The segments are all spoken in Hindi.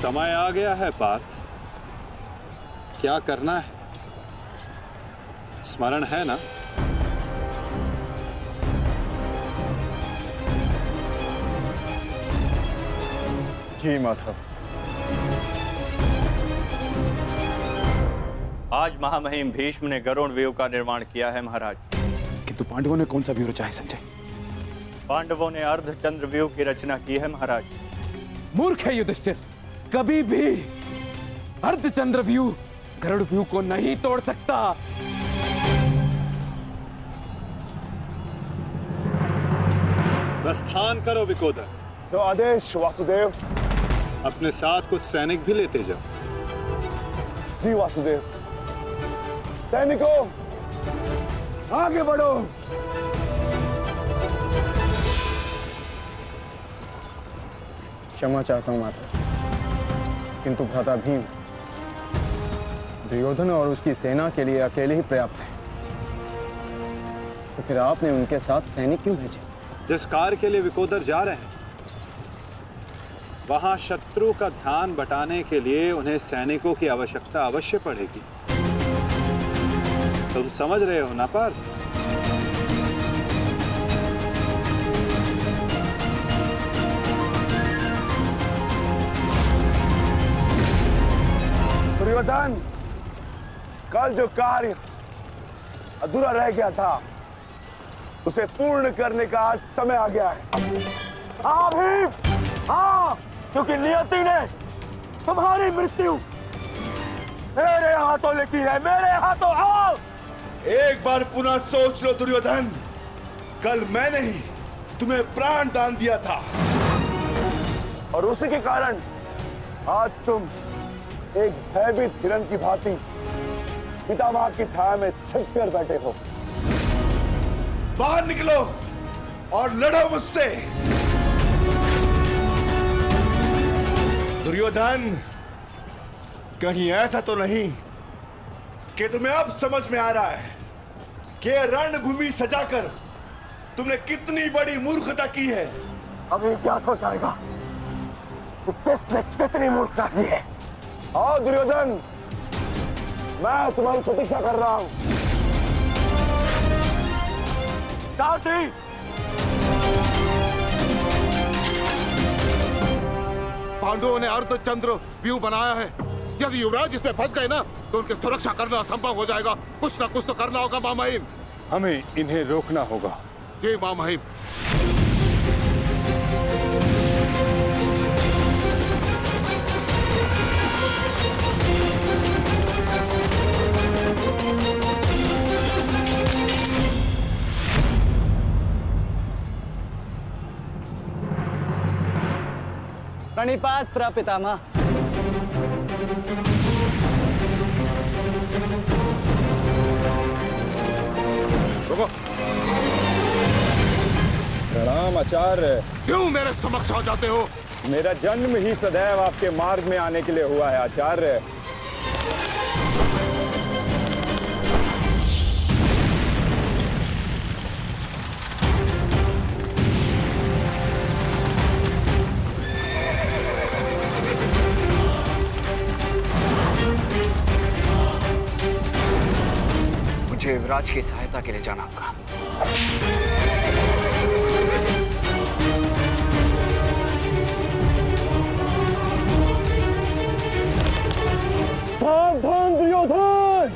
समय आ गया है पार्थ। क्या करना है? स्मरण है ना? जी माधव। आज महामहिम भीष्म ने गरुड़ व्यूह का निर्माण किया है महाराज। किंतु पांडवों ने कौन सा व्यूह रचा है संजय? पांडवों ने अर्धचंद्र व्यूह की रचना की है महाराज। मूर्ख है युधिष्ठिर, कभी भी अर्धचंद्र व्यूह गरुड़ व्यूह को नहीं तोड़ सकता। प्रस्थान करो विकोदर। जो आदेश वासुदेव। अपने साथ कुछ सैनिक भी लेते जाओ। जी वासुदेव। सैनिकों, आगे बढ़ो। क्षमा चाहता हूं माता, किंतु भ्राता भीम दुर्योधन और उसकी सेना के लिए अकेले ही पर्याप्त है। तो फिर आपने उनके साथ सैनिक क्यों भेजे? जिस कार्य के लिए विकोदर जा रहे हैं, वहां शत्रु का ध्यान बटाने के लिए उन्हें सैनिकों की आवश्यकता अवश्य पड़ेगी। तुम समझ रहे हो ना पार्थ? दुर्योधन, कल जो कार्य अधूरा रह गया था, उसे पूर्ण करने का आज समय आ गया है। हाँ भीम, हाँ, क्योंकि नियति ने तुम्हारी मृत्यु मेरे हाथों लिखी है, मेरे हाथों। आओ, एक बार पुनः सोच लो दुर्योधन, कल मैंने ही तुम्हें प्राण दान दिया था, और उसी के कारण आज तुम एक भयभीत हिरण की भांति पितामह की छाया में छिप कर बैठे हो। बाहर निकलो और लड़ो मुझसे। दुर्योधन, कहीं ऐसा तो नहीं कि तुम्हें अब समझ में आ रहा है कि रणभूमि सजाकर तुमने कितनी बड़ी मूर्खता की है? अभी ज्ञात हो जाएगा कि किसने कितनी मूर्खता की है। आओ दुर्योधन, मैं तुम्हारी प्रतीक्षा कर रहा हूं। साथी, पांडवों ने अर्धचंद्र व्यूह बनाया है। यदि युवराज इसमें फंस गए ना, तो उनकी सुरक्षा करना असंभव हो जाएगा। कुछ ना कुछ तो करना होगा महामहिम। हमें इन्हें रोकना होगा। ये महामहिम। प्रणिपात प्रपितामह। रुको। प्रणाम आचार्य। क्यों मेरे समक्ष आ जाते हो? मेरा जन्म ही सदैव आपके मार्ग में आने के लिए हुआ है आचार्य। मुझे युवराज की सहायता के लिए जाना होगा। सावधान दुर्योधन!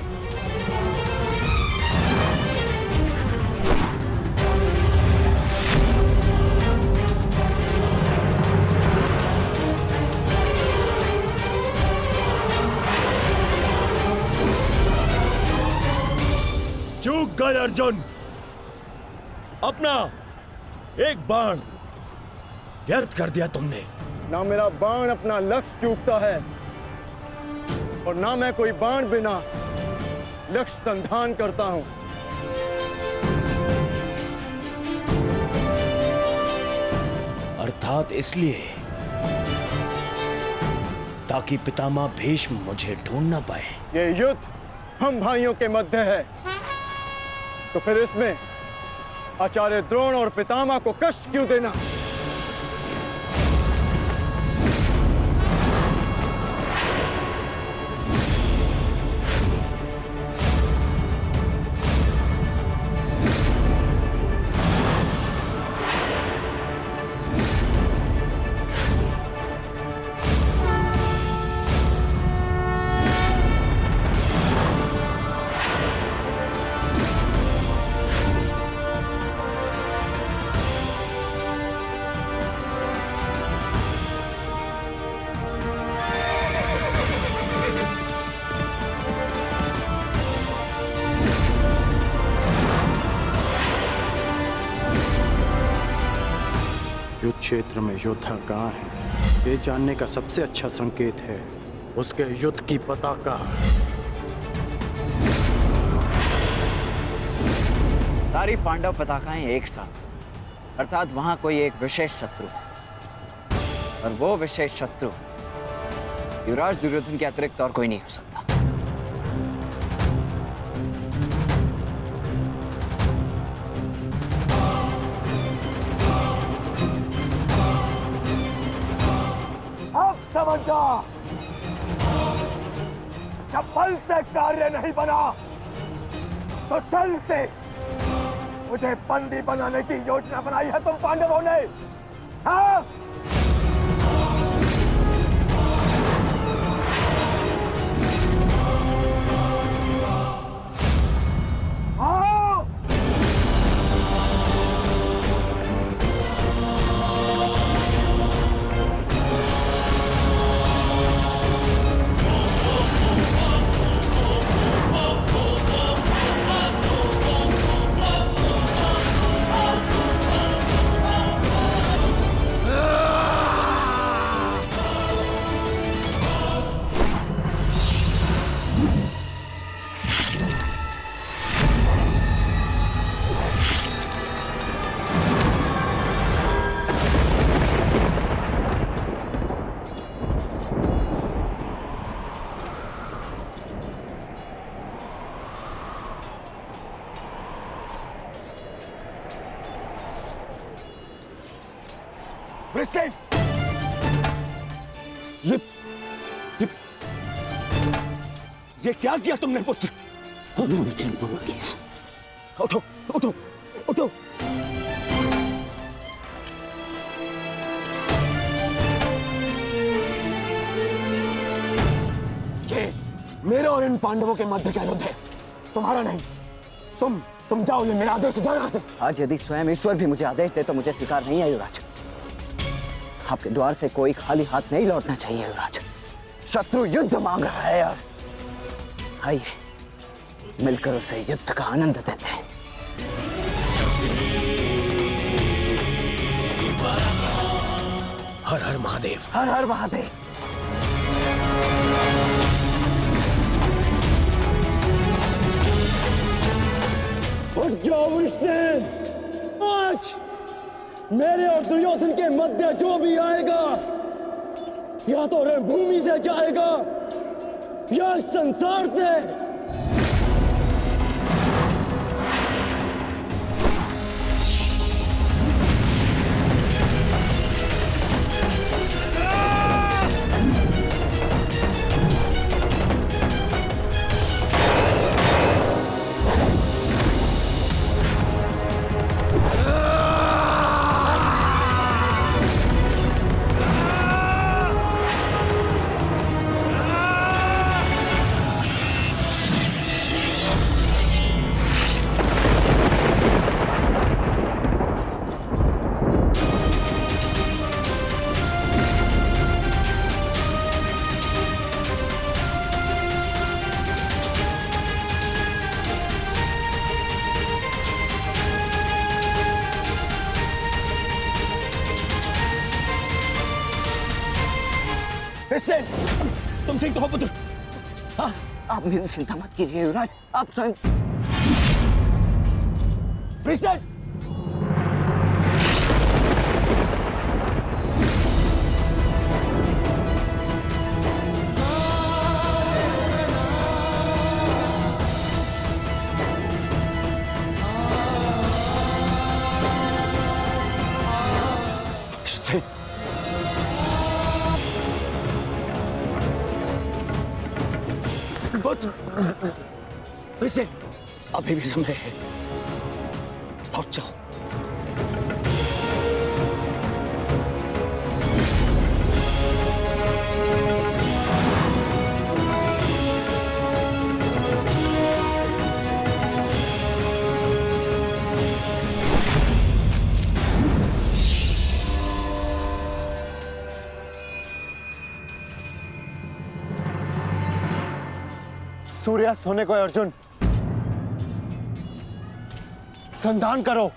चूक गए अर्जुन, अपना एक बाण व्यर्थ कर दिया तुमने। ना मेरा बाण अपना लक्ष्य चूकता है, और ना मैं कोई बाण बिना लक्ष्य संधान करता हूं। अर्थात इसलिए ताकि पितामह भीष्म मुझे ढूंढ ना पाए। ये युद्ध हम भाइयों के मध्य है, तो फिर इसमें आचार्य द्रोण और पितामह को कष्ट क्यों देना? क्षेत्र में योद्धा कहाँ है, ये जानने का सबसे अच्छा संकेत है उसके युद्ध की पताका। सारी पांडव पताकाएं एक साथ, अर्थात वहां कोई एक विशेष शत्रु है, और वो विशेष शत्रु युवराज दुर्योधन के अतिरिक्त और कोई नहीं हो सकता। अब समझा, जब बल से कार्य नहीं बना तो छल से मुझे बंदी बनाने की योजना बनाई है तुम पांडवों ने। हाँ? हाँ? वृषसेन, ये क्या किया तुमने पुत्र? हमने वचन पूरा किया। उठो उठो उठो। ये मेरे और इन पांडवों के मध्य का युद्ध है, तुम्हारा नहीं। तुम जाओ, ये मेरा आदेश है, जाओ यहाँ से। आज यदि स्वयं ईश्वर भी मुझे आदेश दे तो मुझे स्वीकार नहीं है युवराज। आपके द्वार से कोई खाली हाथ नहीं लौटना चाहिए युवराज। शत्रु युद्ध मांग रहा है यार। आइए मिलकर उसे युद्ध का आनंद देते हैं। हर हर महादेव। हर हर महादेव। उठ जाओ वृषसेन, आज मेरे और दुर्योधन के मध्य जो भी आएगा या तो रणभूमि से जाएगा या इस संसार से। तुम ठीक तो हो पुत्र? हाँ, आप मेरी चिंता मत कीजिए युवराज, आप स्वयं। वृषसेन, वृषसेन, अभी भी समय है, लौट जाओ। सूर्यास्त होने को है अर्जुन, संधान करो।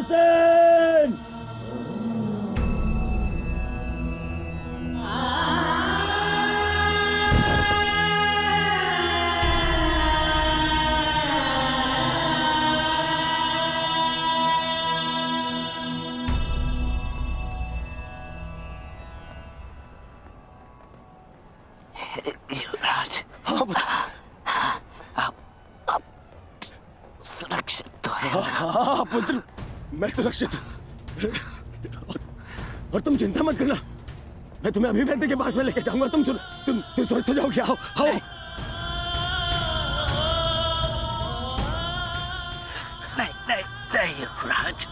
जावरसेन! युवराज, आप सुरक्षित तो है ना? हाँ पुत्र, मैं सुरक्षित हूँ। और तुम चिंता मत करना, मैं तुम्हें अभी वैद्य के पास में लेके जाऊंगा। तुम स्वस्थ हो जाओगे। आओ आओ। नहीं युवराज,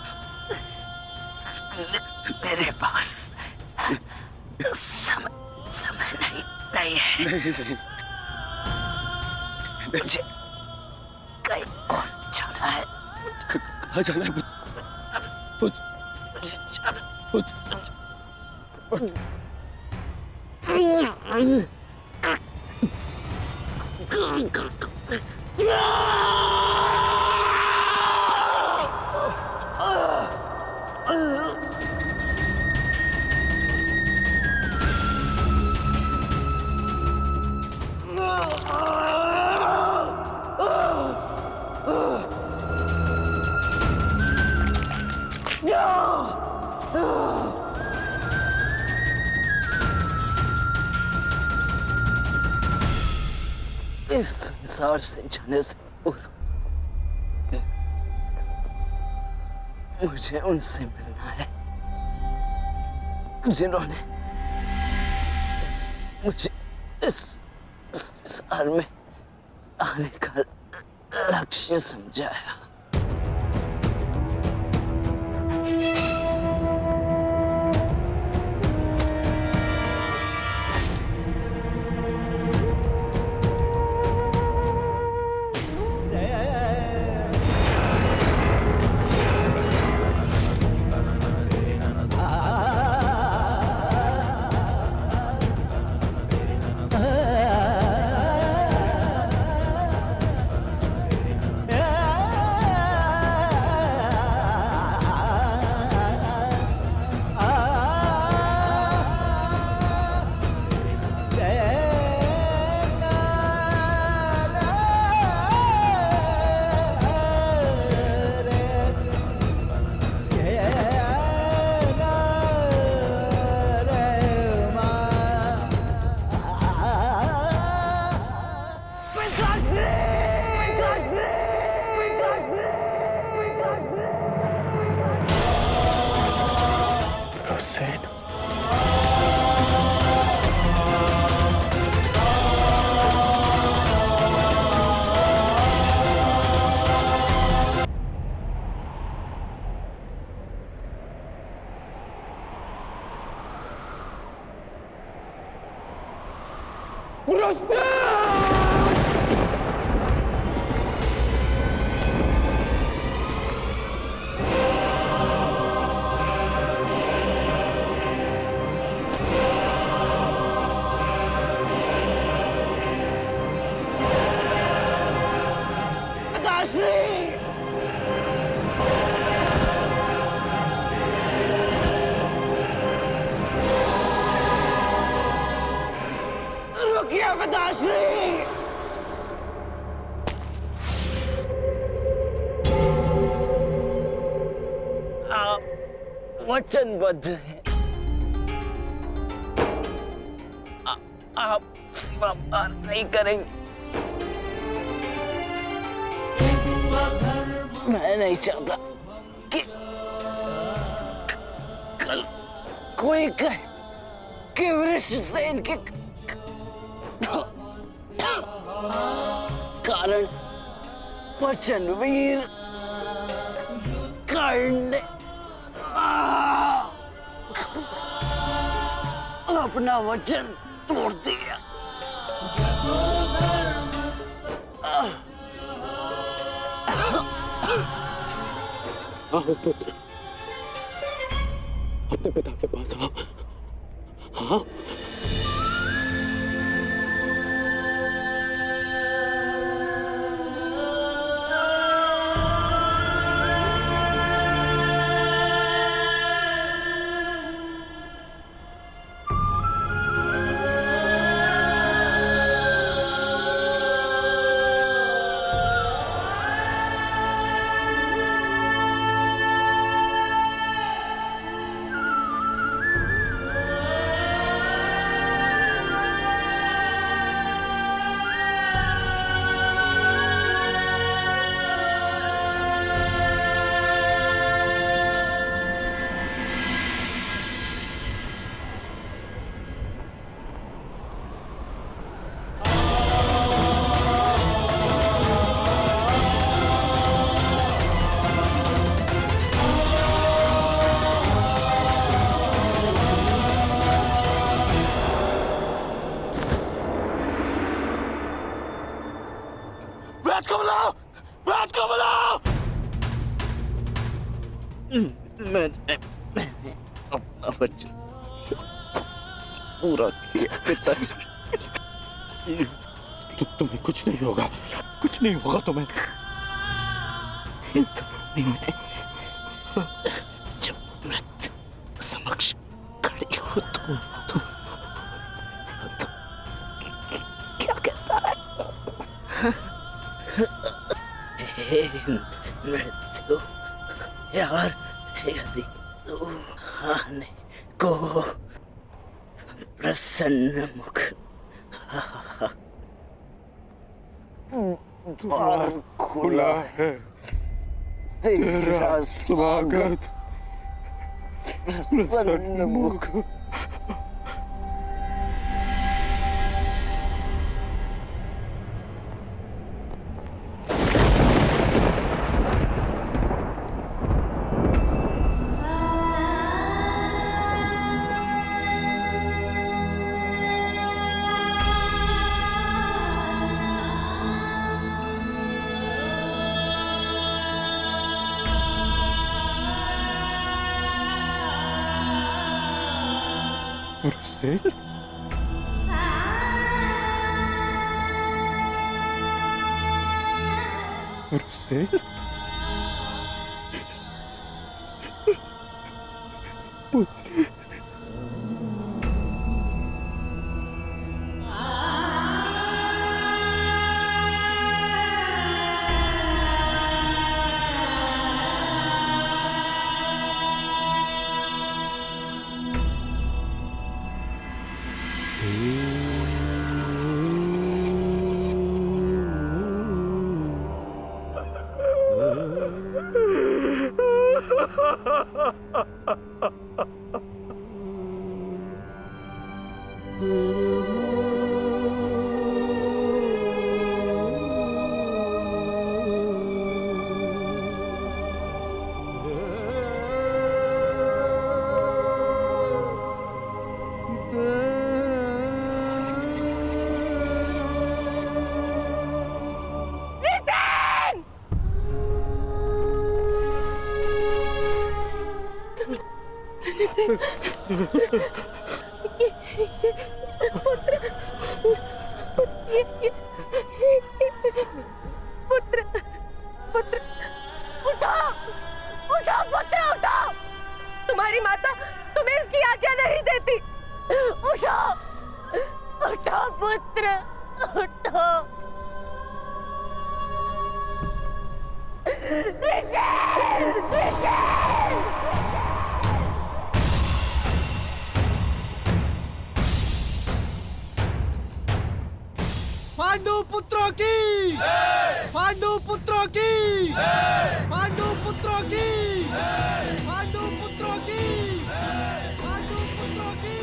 मेरे पास समय नहीं है। नहीं। मुझे कहीं और जाना है। कहाँ जाना है पुत्र? मुझे जाना इस संसार से जाने से पूर्व मुझे उनसे मिलना है जिन्होंने मुझे इस संसार में आने का लक्ष्य समझाया। रुकिए पिताश्री! आप वचनबद्ध हैं। आप व्यापार नहीं करेंगे। मैं नहीं चाहता कि कल कोई कहे कि वृषसेन के कारण वचनवीर कर्ण ने अपना वचन तोड़ दिया। आओ पुत्र, अपने पिता के पास आओ। हाँ मैंने अपना वचन पूरा किया पिताजी। तुम्हें कुछ नहीं होगा, कुछ नहीं होगा तुम्हें। जब मृत्यु समक्ष खड़ी हो तुम तो क्या कहता है? हे मृत्यु यार, यदि तू आने को प्रसन्न मुख द्वार खुला है, तेरा स्वागत प्रसन्न मुख। पुत्र, पुत्र, उठो, उठो पुत्र, उठो। तुम्हारी माता तुम्हें इसकी आज्ञा नहीं देती। उठो, उठो पुत्र, उठो। पांडु पुत्रों की, पांडु पुत्रों की, पांडु पुत्रों की, पांडु पुत्रों की, पांडु पुत्रों की,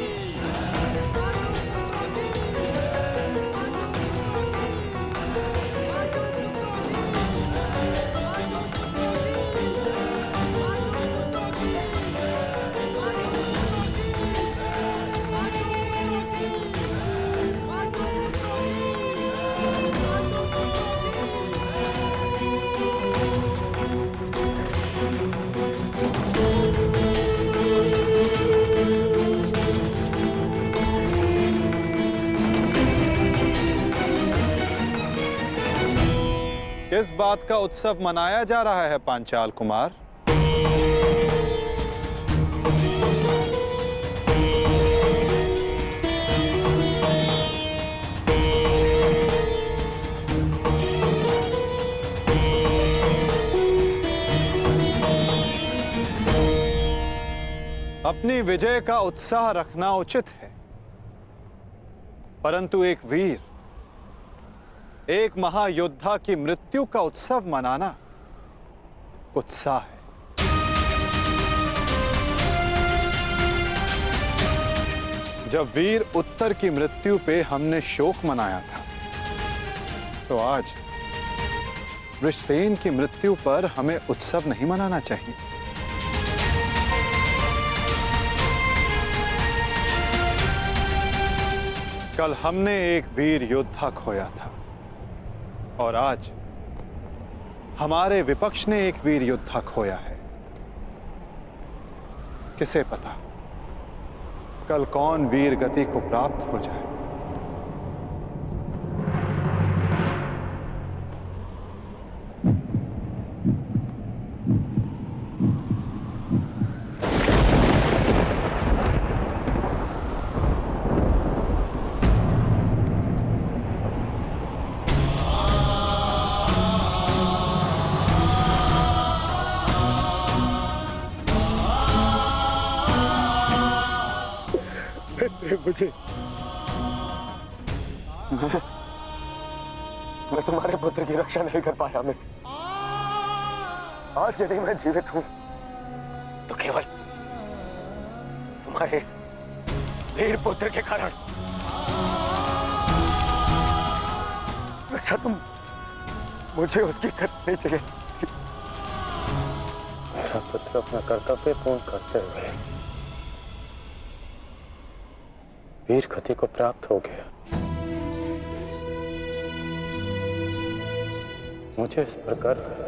किस बात का उत्सव मनाया जा रहा है पांचाल कुमार? अपनी विजय का उत्साह रखना उचित है, परंतु एक वीर, एक महायोद्धा की मृत्यु का उत्सव मनाना कुत्सा है। जब वीर उत्तर की मृत्यु पे हमने शोक मनाया था, तो आज वृषसेन की मृत्यु पर हमें उत्सव नहीं मनाना चाहिए। कल हमने एक वीर योद्धा खोया था और आज हमारे विपक्ष ने एक वीर योद्धा खोया है। किसे पता कल कौन वीर गति को प्राप्त हो जाए। मुझे मैं तुम्हारे पुत्र की रक्षा नहीं कर पाया मित्र। आज यदि मैं जीवित हूं तो केवल तुम्हारे इस वीर पुत्र के कारण। रक्षा तुम मुझे उसकी करनी चाहिए। मेरा पुत्र अपना कर्तव्य पूर्ण करते हुए वीर गति को प्राप्त हो गया। मुझे इस पर गर्व है।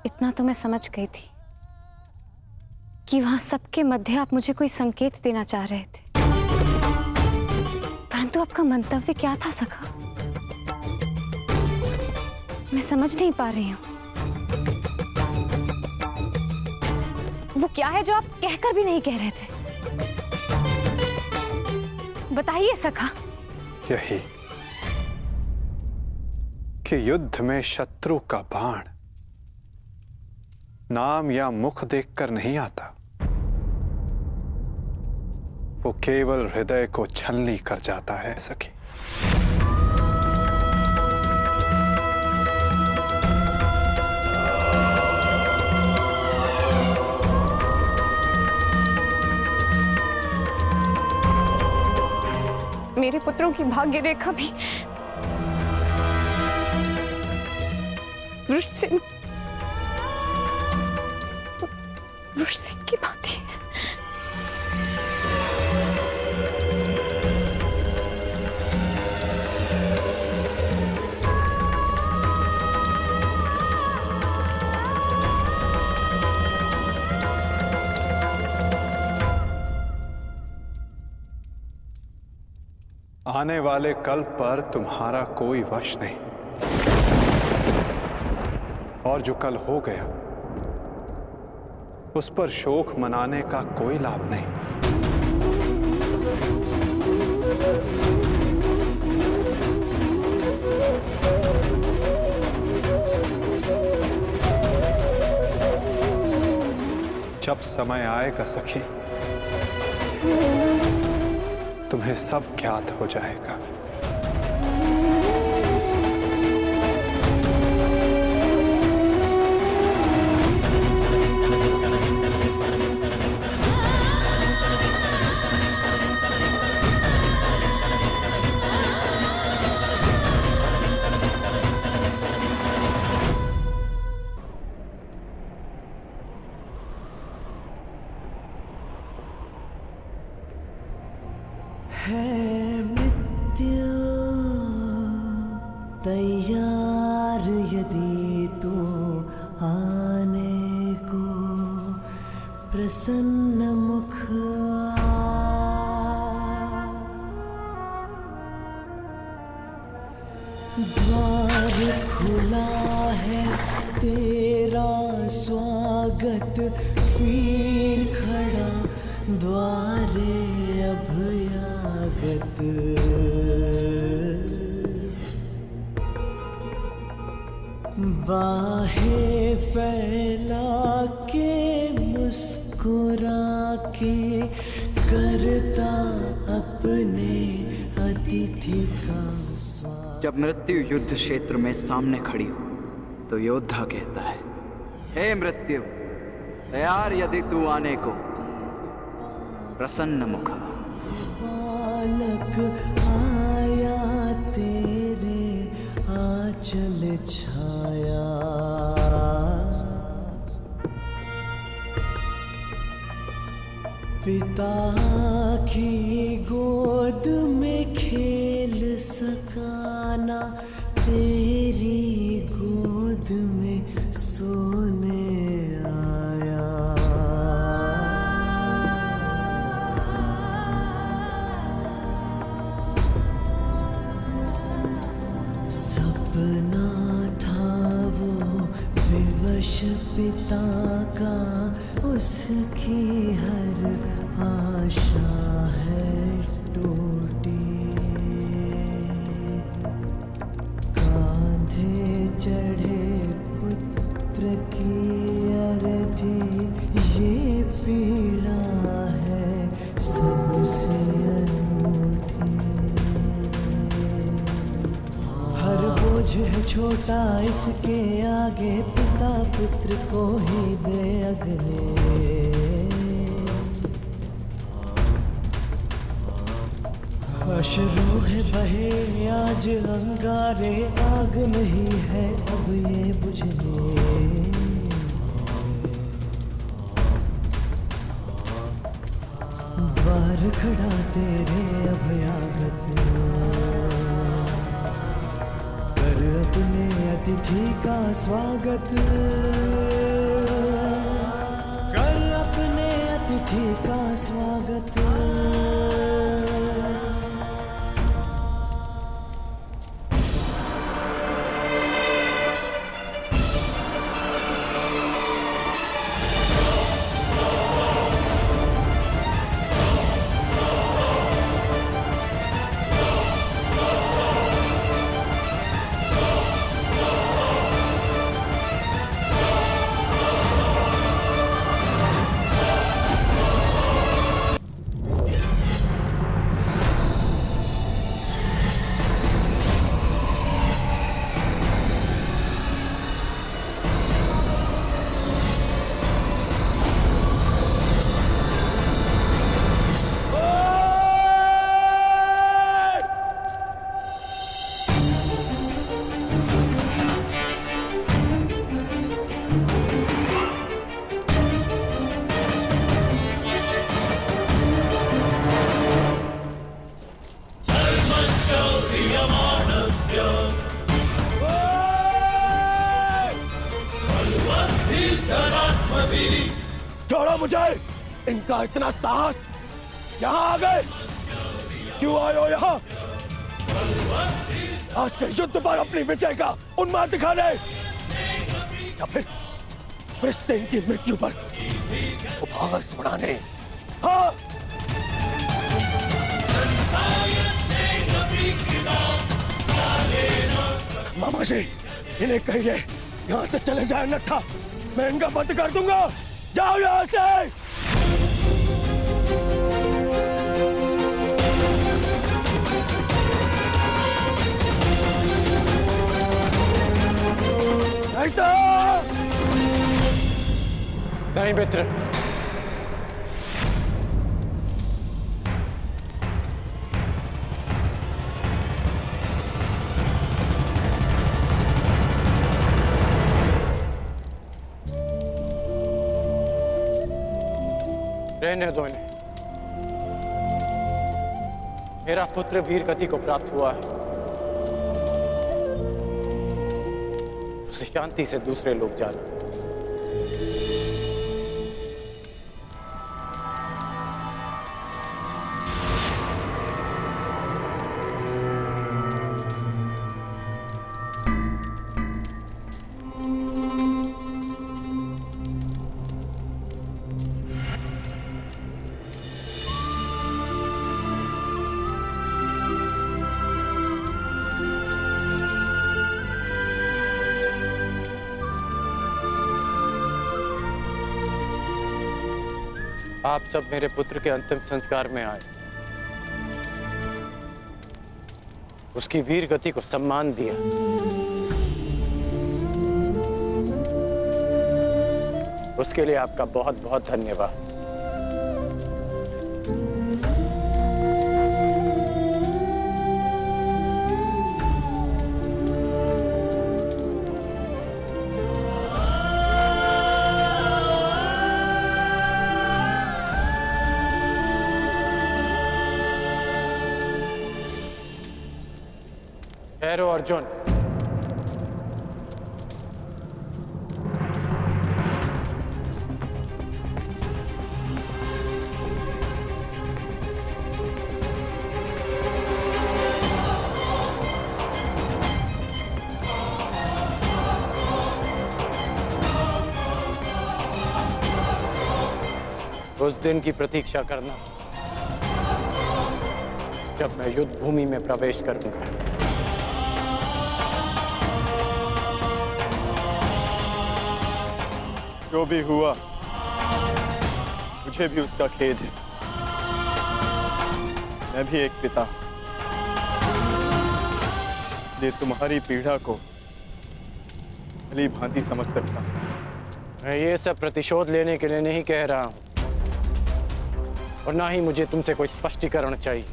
इतना तो मैं समझ गई थी कि वहां सबके मध्य आप मुझे कोई संकेत देना चाह रहे थे, परंतु आपका मंतव्य क्या था सखा? मैं समझ नहीं पा रही हूं। वो क्या है जो आप कहकर भी नहीं कह रहे थे? बताइए सखा। यही कि युद्ध में शत्रु का बाण नाम या मुख देखकर नहीं आता, वो केवल हृदय को छलनी कर जाता है सखी। मेरे पुत्रों की भाग्य रेखा भी वृषसिंह की बात है। आने वाले कल पर तुम्हारा कोई वश नहीं, और जो कल हो गया उस पर शोक मनाने का कोई लाभ नहीं। जब समय आएगा सखी, तुम्हें सब ज्ञात हो जाएगा। तैयार यदि तो आने को प्रसन्न मुख द्वार खुला है तेरा स्वागत वीर खड़ा द्वारे अभयागत बाहें फैला के मुस्कुरा के करता अपने अतिथि का स्वागत। जब मृत्यु युद्ध क्षेत्र में सामने खड़ी हो तो योद्धा कहता है, हे मृत्यु, तैयार यदि तू आने को, प्रसन्न मुखा। बालक आया तेरे आंचल छाया, पिता की गोद में खेल सकाना, तेरी गोद में सोने आया। सपना था वो विवश पिता का, उसकी हर आशा है टूटी। कांधे चढ़े पुत्र की अर्थी, ये पीड़ा है सबसे अनूठी। हर बोझ है छोटा इसके आगे, पिता पुत्र को ही दे अगले। अश्रु है बहे आज अंगारे, आग नहीं है अब ये बुझने। द्वार खड़ा तेरे अभयागत, कर अपने अतिथि का स्वागत, कर अपने अतिथि का स्वागत। छोड़ो मुझे, इनका इतना साहस, यहाँ आ गए, क्यों आए हो यहाँ? आज के युद्ध पर अपनी विजय का उन्माद दिखाने, या फिर वृषसेन की मृत्यु पर उपहास उड़ाने? हाँ, मामा जी, इन्हें कहिए यहाँ से चले जाए, अन्यथा मैं इनका बंद कर दूंगा। जाओ यहाँ से। नहीं मित्र, रहने दो इन्हें। मेरा पुत्र वीर गति को प्राप्त हुआ है, उसे शांति से दूसरे लोग जाने। आप सब मेरे पुत्र के अंतिम संस्कार में आए, उसकी वीर गति को सम्मान दिया। उसके लिए आपका बहुत बहुत धन्यवाद। ठहरो अर्जुन। उस दिन की प्रतीक्षा करना जब मैं युद्ध भूमि में प्रवेश करूंगा। जो भी हुआ मुझे भी उसका खेद है। मैं भी एक पिता हूं, इसलिए तुम्हारी पीड़ा को भली भांति समझ सकता हूं। मैं ये सब प्रतिशोध लेने के लिए नहीं कह रहा हूं, और ना ही मुझे तुमसे कोई स्पष्टीकरण चाहिए,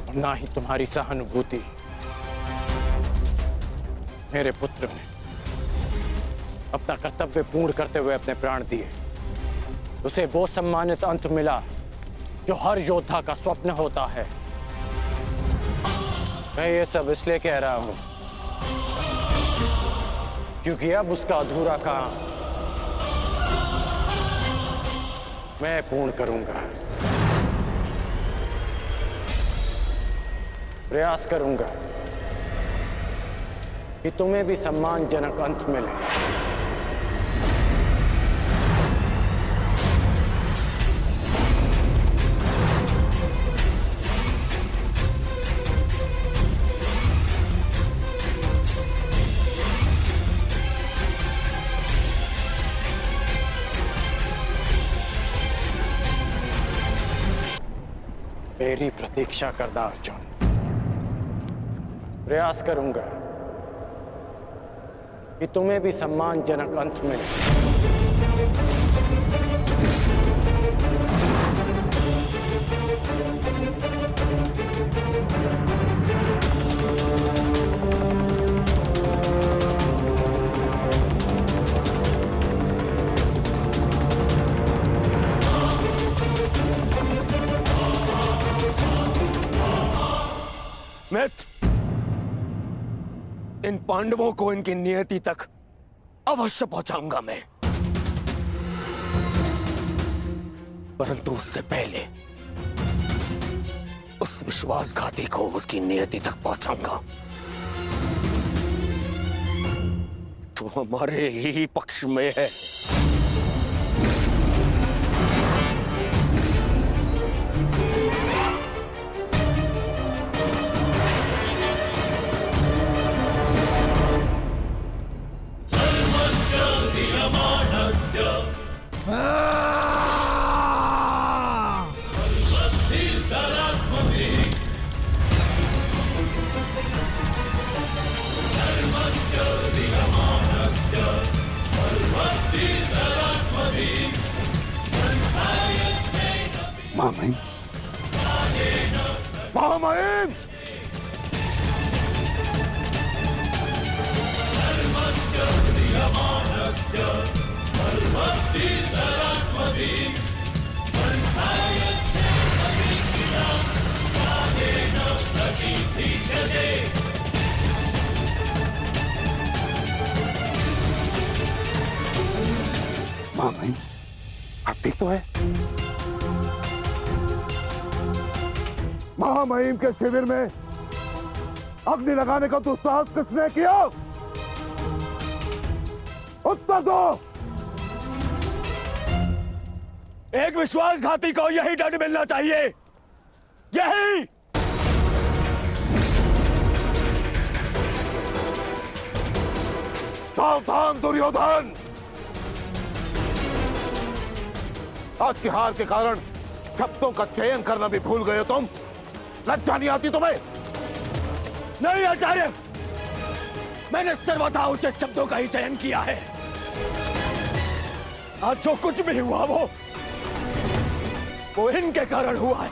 और ना ही तुम्हारी सहानुभूति। मेरे पुत्र ने अपना कर्तव्य पूर्ण करते हुए अपने प्राण दिए। उसे वो सम्मानित अंत मिला जो हर योद्धा का स्वप्न होता है। मैं ये सब इसलिए कह रहा हूं क्योंकि अब उसका अधूरा काम मैं पूर्ण करूंगा। प्रयास करूंगा कि तुम्हें भी सम्मानजनक अंत मिले। मेरी प्रतीक्षा करना अर्जुन। प्रयास करूंगा कि तुम्हें भी सम्मानजनक अंत मिले। मित्र, इन पांडवों को इनकी नियति तक अवश्य पहुंचाऊंगा मैं, परंतु उससे पहले उस विश्वासघाती को उसकी नियति तक पहुंचाऊंगा। तो हमारे ही पक्ष में है। महामहिम, महामहिम, महामहिम, आप ठीक तो है? महामहिम के शिविर में अग्नि लगाने का दुस्साहस किसने किया? उत्तर दो। एक विश्वासघाती को यही दंड मिलना चाहिए, यही। सावधान दुर्योधन, आज की हार के कारण शब्दों का चयन करना भी भूल गए हो तुम। लज्जा नहीं आती तुम्हें? नहीं आचार्य, मैंने सर्वथा उचित शब्दों का ही चयन किया है। आज जो कुछ भी हुआ वो इनके कारण हुआ है।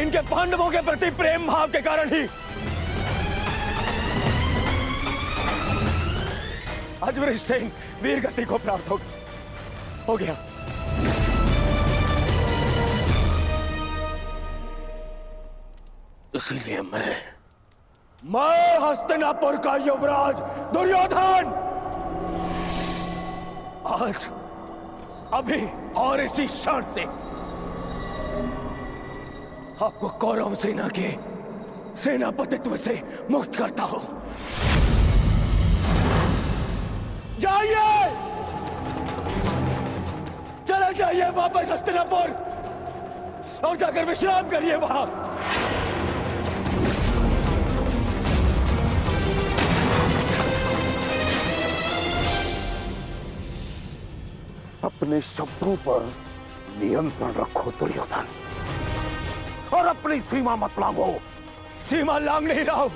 इनके पांडवों के प्रति प्रेम भाव के कारण ही आज वृषसेन वीर गति को प्राप्त हो गया। इसीलिए मैं हस्तिनापुर का युवराज दुर्योधन आज अभी और इसी क्षण से आपको कौरव सेना के सेनापतित्व से मुक्त करता हूं। जाइए, चले जाइए वापस हस्तिनापुर और जाकर विश्राम करिए वहां। अपने शब्दों पर नियंत्रण रखो दुर्योधन, और अपनी सीमा मत लांघो। सीमा लांघ नहीं रहा हूं।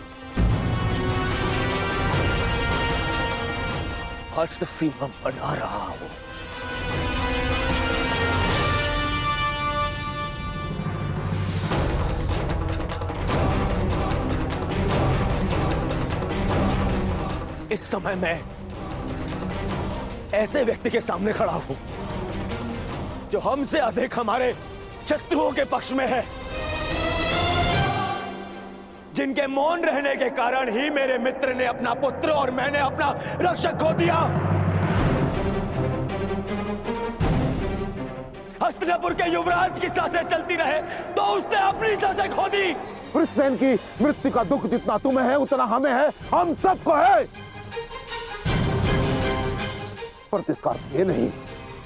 आज तो सीमा बना रहा हूं। इस समय मैं ऐसे व्यक्ति के सामने खड़ा हूं जो हमसे अधिक हमारे शत्रुओं के पक्ष में है, जिनके मौन रहने के कारण ही मेरे मित्र ने अपना पुत्र और मैंने अपना रक्षक खो दिया। हस्तिनापुर के युवराज की सांसें चलती रहे तो उसने अपनी सांसें खो दी। वृषसेन की मृत्यु का दुख जितना तुम्हें है उतना हमें है, हम सबको है। पर इसका अर्थ ये नहीं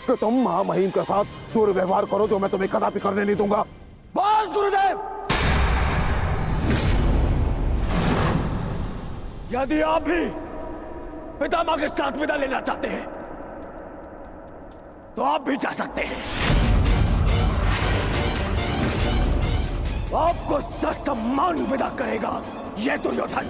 कि तुम महामहिम के साथ दुर्व्यवहार करो, जो मैं तुम्हें कदापि करने नहीं दूंगा। बस गुरुदेव, यदि आप भी पितामह के साथ विदा लेना चाहते हैं तो आप भी जा सकते हैं। आपको ससम्मान विदा करेगा यह दुर्योधन।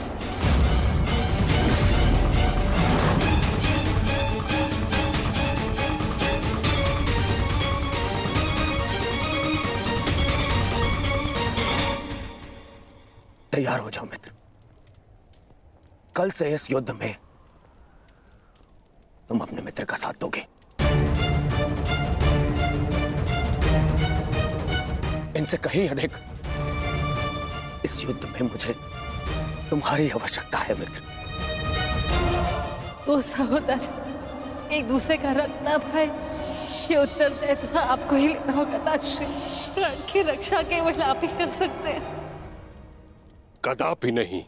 तैयार हो जाओ मित्र, कल से इस युद्ध में तुम अपने मित्र का साथ दोगे। इनसे कहीं अधिक इस युद्ध में मुझे तुम्हारी आवश्यकता है मित्र। दो सहोदर एक दूसरे का रखना भाई, ये उत्तरदायित्व आपको ही लेना होगा ताजश्री। प्राण की रक्षा केवल आप ही कर सकते हैं। कदापि नहीं।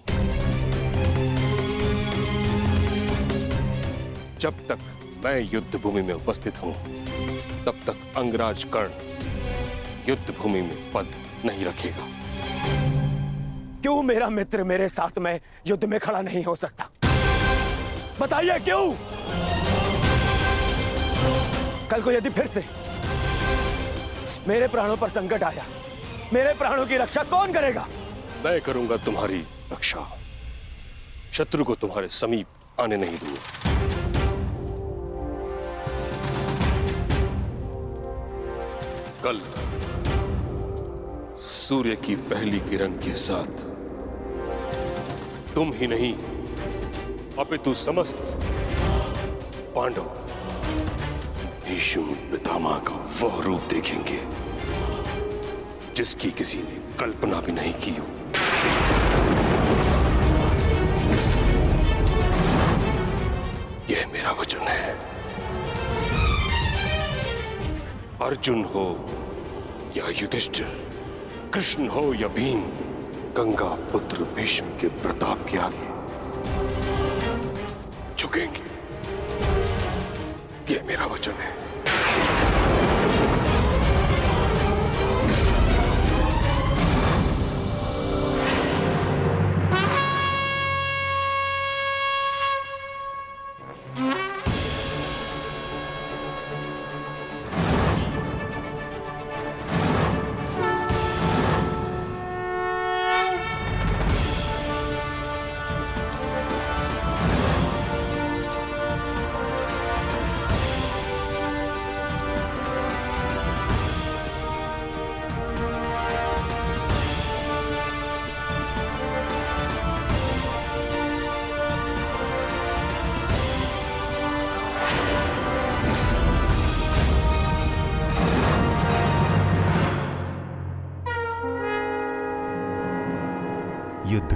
जब तक मैं युद्ध भूमि में उपस्थित हूं तब तक अंगराज कर्ण युद्ध भूमि में पद नहीं रखेगा। क्यों मेरा मित्र मेरे साथ में युद्ध में खड़ा नहीं हो सकता? बताइए क्यों? कल को यदि फिर से मेरे प्राणों पर संकट आया, मेरे प्राणों की रक्षा कौन करेगा? मैं करूंगा तुम्हारी रक्षा। शत्रु को तुम्हारे समीप आने नहीं दूंगा। कल सूर्य की पहली किरण के साथ तुम ही नहीं अपितु समस्त पांडव भीष्म पितामह का वह रूप देखेंगे जिसकी किसी ने कल्पना भी नहीं की हो। यह मेरा वचन है। अर्जुन हो या युधिष्ठिर, कृष्ण हो या भीम, गंगा पुत्र भीष्म के प्रताप के आगे झुकेंगे। यह मेरा वचन है।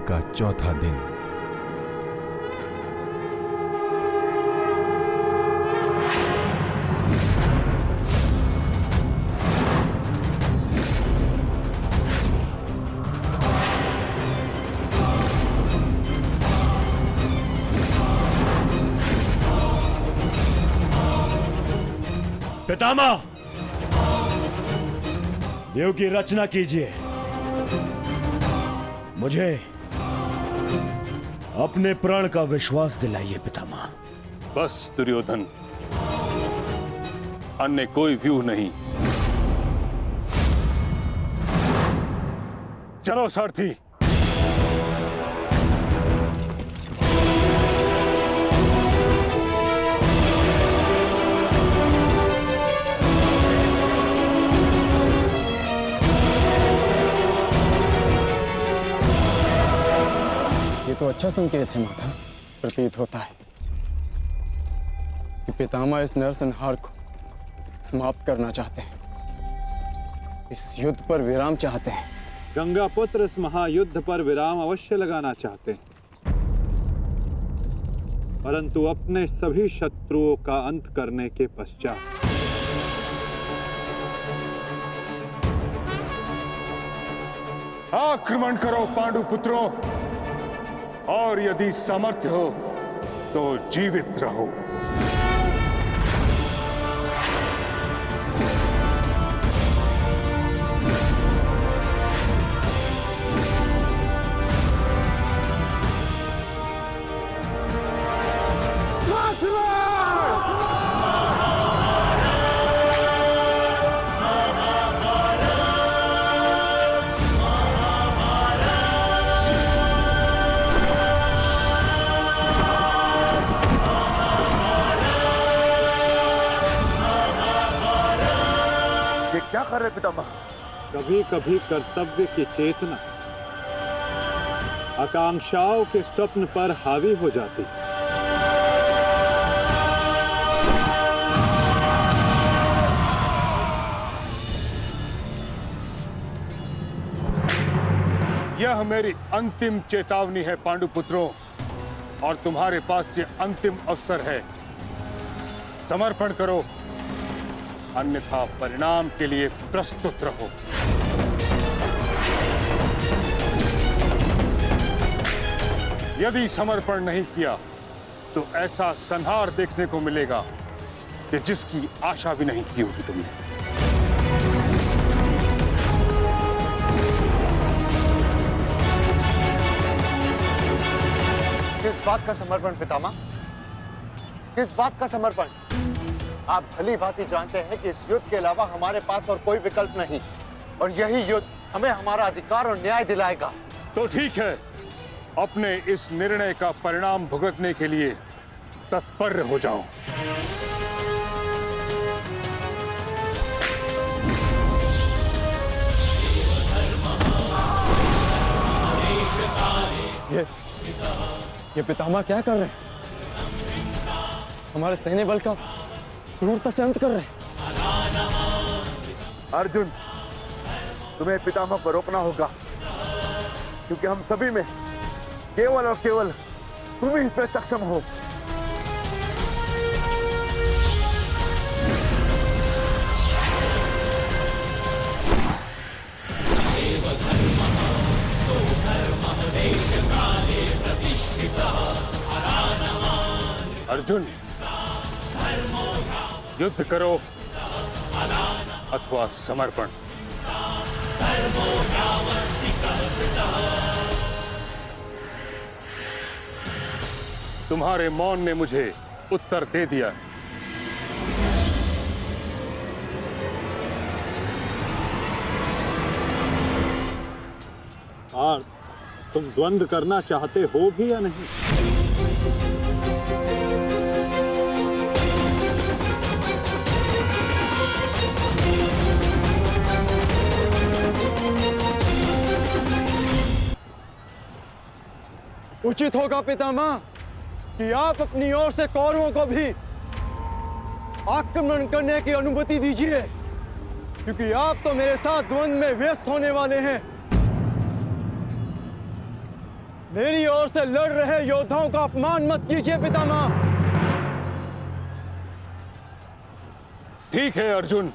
का चौथा दिन। पितामह, देव की रचना कीजिए। मुझे अपने प्राण का विश्वास दिलाइए पितामह। बस दुर्योधन, अन्य कोई व्यूह नहीं। चलो सारथी। तो अच्छा संकेत है माता। प्रतीत होता है कि पितामह इस नरसंहार को समाप्त करना चाहते हैं, इस युद्ध पर विराम चाहते हैं। गंगा पुत्र इस महायुद्ध पर विराम अवश्य लगाना चाहते हैं, परंतु अपने सभी शत्रुओं का अंत करने के पश्चात। आक्रमण करो पांडु पुत्रों, और यदि सामर्थ्य हो तो जीवित रहो। क्या कर रहे पितामह? कभी कभी कर्तव्य की चेतना आकांक्षाओं के स्वप्न पर हावी हो जाती। यह मेरी अंतिम चेतावनी है पांडुपुत्रों, और तुम्हारे पास ये अंतिम अवसर है। समर्पण करो, अन्यथा परिणाम के लिए प्रस्तुत रहो। यदि समर्पण नहीं किया तो ऐसा संहार देखने को मिलेगा कि जिसकी आशा भी नहीं की होगी तुमने। किस बात का समर्पण पितामह? किस बात का समर्पण? आप भली भांति जानते हैं कि इस युद्ध के अलावा हमारे पास और कोई विकल्प नहीं, और यही युद्ध हमें हमारा अधिकार और न्याय दिलाएगा। तो ठीक है, अपने इस निर्णय का परिणाम भुगतने के लिए तत्पर हो जाओ। ये पितामह क्या कर रहे हैं? हमारे सैन्य बल का क्रूरता से अंत कर रहे हैं। अर्जुन, तुम्हें पितामह को रोकना होगा, क्योंकि हम सभी में केवल और केवल तुम ही इसमें सक्षम हो। अर्जुन, युद्ध करो अथवा समर्पण। तुम्हारे मौन ने मुझे उत्तर दे दिया। और तुम द्वंद्व करना चाहते हो भी या नहीं? उचित होगा पितामह कि आप अपनी ओर से कौरवों को भी आक्रमण करने की अनुमति दीजिए, क्योंकि आप तो मेरे साथ द्वंद्व में व्यस्त होने वाले हैं। मेरी ओर से लड़ रहे योद्धाओं का अपमान मत कीजिए पितामह। ठीक है अर्जुन,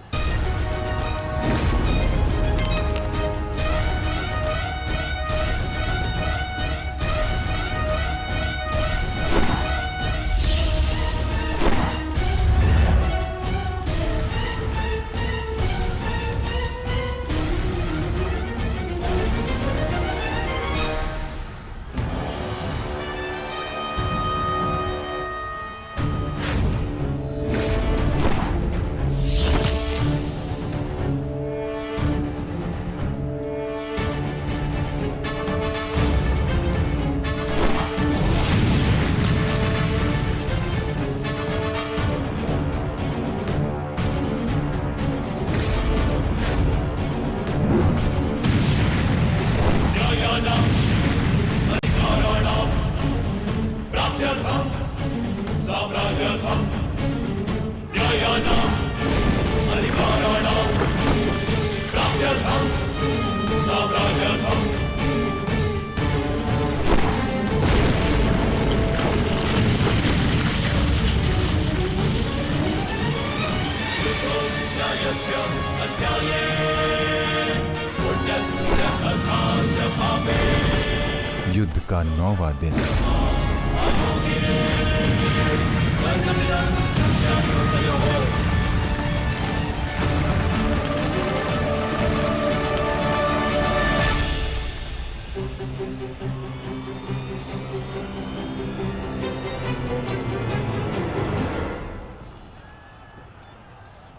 युद्ध का 9वां दिन।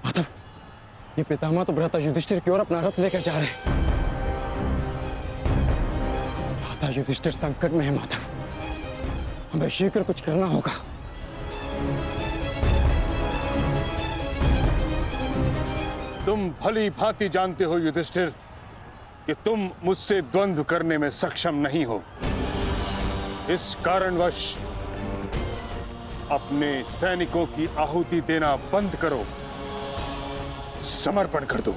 माधव, ये पितामह तो भ्राता युधिष्ठिर की ओर अपना रथ लेकर जा रहे हैं। भ्राता युधिष्ठिर संकट में है माधव, हमें शीघ्र कुछ करना होगा। तुम भली भांति जानते हो युधिष्ठिर कि तुम मुझसे द्वंद्व करने में सक्षम नहीं हो। इस कारणवश अपने सैनिकों की आहुति देना बंद करो, समर्पण कर दो।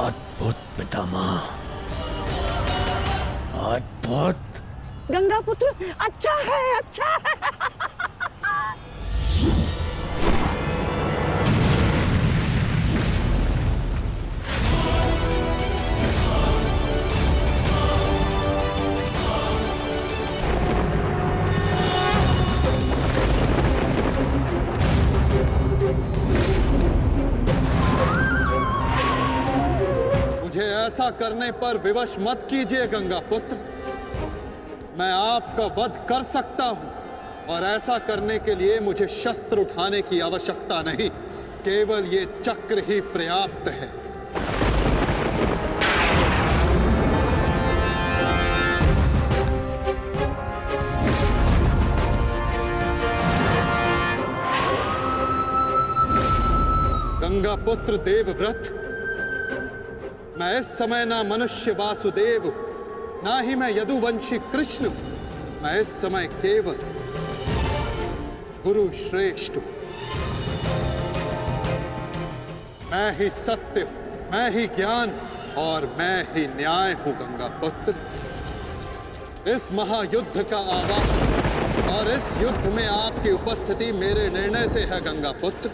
अद्भुत पितामह, अद्भुत। गंगा पुत्र अच्छा है, अच्छा है। मुझे ऐसा करने पर विवश मत कीजिए गंगा पुत्र। मैं आपका वध कर सकता हूं और ऐसा करने के लिए मुझे शस्त्र उठाने की आवश्यकता नहीं, केवल ये चक्र ही पर्याप्त है। गंगा पुत्र देवव्रत, मैं इस समय ना मनुष्य वासुदेव हूं, ना ही मैं यदुवंशी कृष्ण हूं। मैं इस समय केवल गुरु श्रेष्ठ हूं। मैं ही सत्य हूं, मैं ही ज्ञान और मैं ही न्याय हूं गंगा पुत्र। इस महायुद्ध का आवाहन और इस युद्ध में आपकी उपस्थिति मेरे निर्णय से है गंगा पुत्र।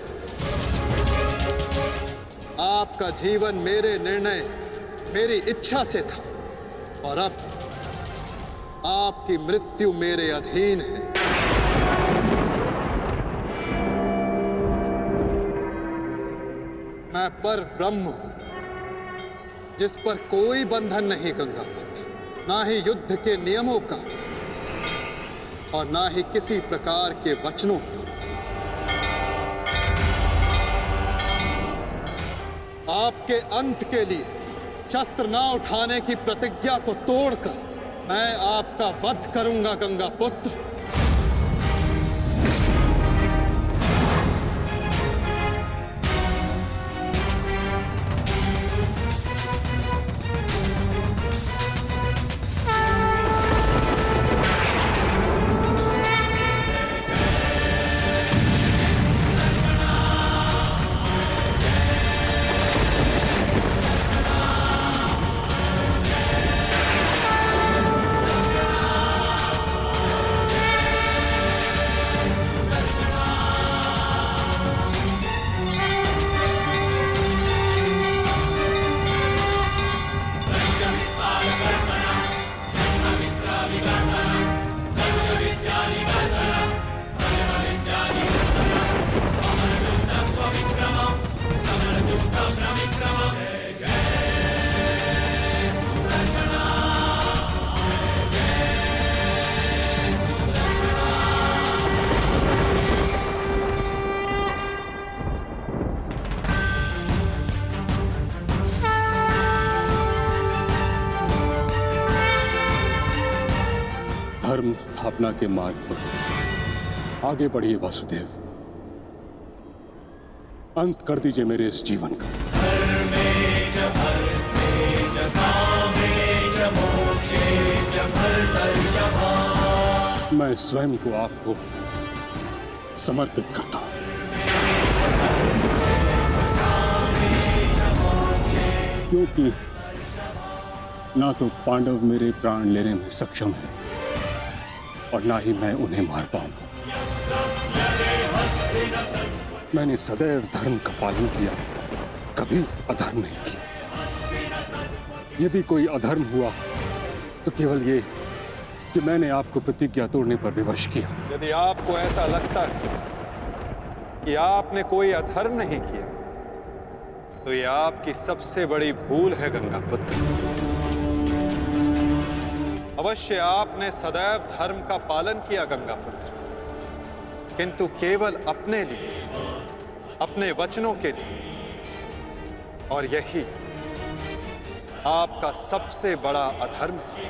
आपका जीवन मेरे निर्णय, मेरी इच्छा से था और अब आपकी मृत्यु मेरे अधीन है। मैं पर ब्रह्म हूं, जिस पर कोई बंधन नहीं गंगा पुत्र, ना ही युद्ध के नियमों का और ना ही किसी प्रकार के वचनों का। आपके अंत के लिए शस्त्र ना उठाने की प्रतिज्ञा को तोड़कर मैं आपका वध करूंगा गंगा पुत्र। स्थापना के मार्ग पर आगे बढ़िए वासुदेव। अंत कर दीजिए मेरे इस जीवन का। मैं स्वयं को आपको समर्पित करता हूं। क्योंकि ना तो पांडव मेरे प्राण लेने में सक्षम है और ना ही मैं उन्हें मार पाऊंगा। मैंने सदैव धर्म का पालन किया, कभी अधर्म नहीं किया। यदि कोई अधर्म हुआ तो केवल ये कि मैंने आपको प्रतिज्ञा तोड़ने पर विवश किया। यदि आपको ऐसा लगता है कि आपने कोई अधर्म नहीं किया तो यह आपकी सबसे बड़ी भूल है गंगापुत्र। अवश्य आपने सदैव धर्म का पालन किया गंगापुत्र, किंतु केवल अपने लिए, अपने वचनों के लिए। और यही आपका सबसे बड़ा अधर्म है।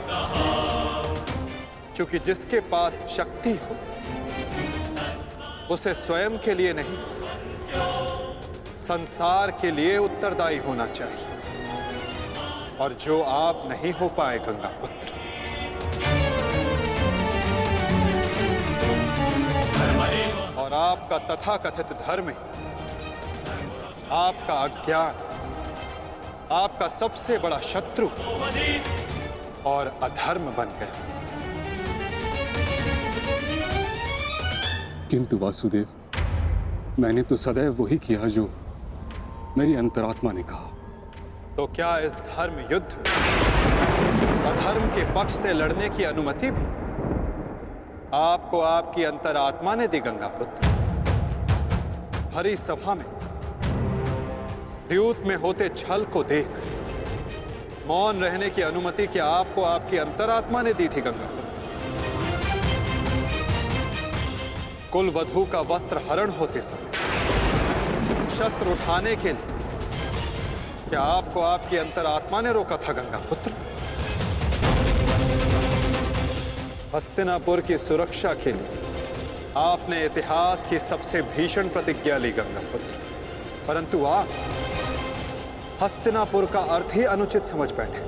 क्योंकि जिसके पास शक्ति हो उसे स्वयं के लिए नहीं, संसार के लिए उत्तरदायी होना चाहिए, और जो आप नहीं हो पाए गंगापुत्र। और आपका तथाकथित धर्म ही आपका अज्ञान, आपका सबसे बड़ा शत्रु और अधर्म बन गया। किंतु वासुदेव, मैंने तो सदैव वही किया जो मेरी अंतरात्मा ने कहा। तो क्या इस धर्म युद्ध में अधर्म के पक्ष से लड़ने की अनुमति भी आपको आपकी अंतरात्मा ने दी गंगापुत्र? भरी सभा में द्यूत में होते छल को देख मौन रहने की अनुमति क्या आपको आपकी अंतरात्मा ने दी थी गंगापुत्र? कुल वधू का वस्त्र हरण होते समय शस्त्र उठाने के लिए क्या आपको आपकी अंतरात्मा ने रोका था गंगापुत्र? हस्तिनापुर की सुरक्षा के लिए आपने इतिहास की सबसे भीषण प्रतिज्ञा ली गंगापुत्र, परंतु आप हस्तिनापुर का अर्थ ही अनुचित समझ बैठे।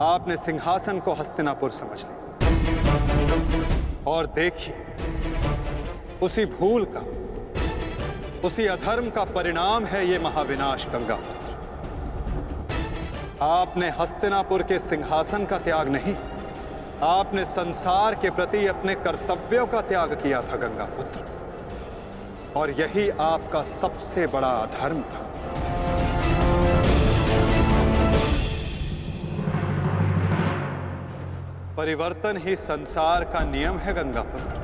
आपने सिंहासन को हस्तिनापुर समझ लिया। और देखिए, उसी भूल का, उसी अधर्म का परिणाम है ये महाविनाश गंगापुत्र। आपने हस्तिनापुर के सिंहासन का त्याग नहीं, आपने संसार के प्रति अपने कर्तव्यों का त्याग किया था गंगापुत्र, और यही आपका सबसे बड़ा अधर्म था। परिवर्तन ही संसार का नियम है गंगापुत्र।